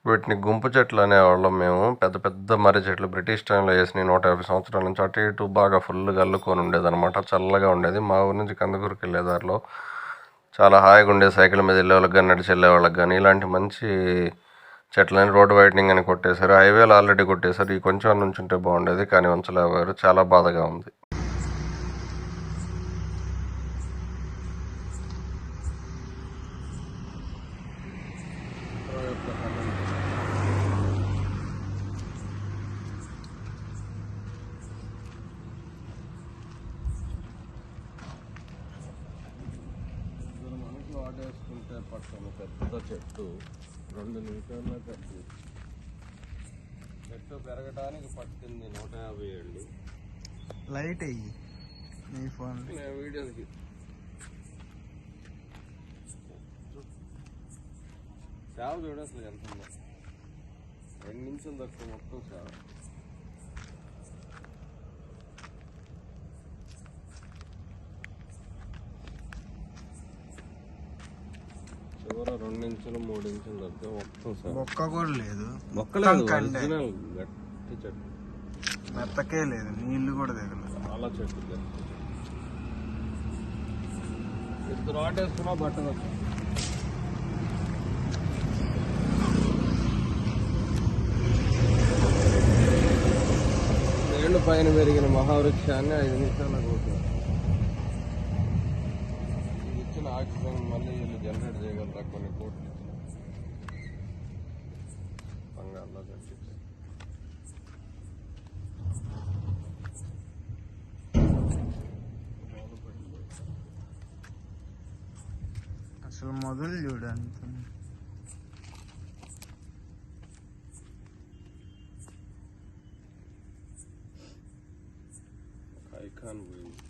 వీటిని గుంపు చెట్లు అనేవాళ్ళం మేము. పెద్ద పెద్ద మర్రి చెట్లు బ్రిటిష్ టైంలో వేసినవి 150 సంవత్సరాల నుంచి అటు ఇటు బాగా ఫుల్గా అల్లుకొని ఉండేదన్నమాట. చల్లగా ఉండేది. మా ఊరు నుంచి కందుకూరుకి వెళ్ళే దారిలో చాలా హాయిగా ఉండేది. సైకిల్ మీద వెళ్ళే వాళ్ళకి కానీ నడిచి వెళ్ళే వాళ్ళకి కానీ. ఇలాంటి మంచి చెట్లని రోడ్డు వైడనింగ్ అని కొట్టేశారు. హైవేలు ఆల్రెడీ కొట్టేశారు. ఈ కొంచెం నుంచుంటే బాగుండేది కానీ ఉంచలేవారు. చాలా బాధగా ఉంది. వాటేసుకుంటే పక్కన పెద్ద చెట్టు 2 నిమిషాల్లో కట్టి చెట్టు పెరగడానికి పట్టింది 150 ఏళ్ళు. లైట్ అయ్యి నీ ఫోన్ వీడియోకి సేవ చూడ అసలు ఎంత ఉందో. 2 నిమిషాలు తక్కువ మొత్తం సేవ. చివర 2 ఇంచులు 3 ఇంచులు తక్కువ మొత్తం సేవ. మొక్క కూడా లేదు. మొక్కలేదు, ఒరిజినల్ గట్టి చెట్టు. మెత్తకే లేదు, నీళ్లు కూడా దిగలేదు. చాలా చెట్టు గట్టి. ఇద్దరు ఆటేసుకున్నా బట్టలు ఏళ్ళు పైన పెరిగిన మహావృక్షాన్ని 5 నిమిషాలకు పోతున్నారు. ఇచ్చిన ఆక్సిజన్ మళ్ళీ వీళ్ళు జనరేట్ చేయగలరా? కొన్ని కోట్లు బంగాల్లో కట్టి. అసలు మొదలు చూడండి. ఐకాన్ పోయింది.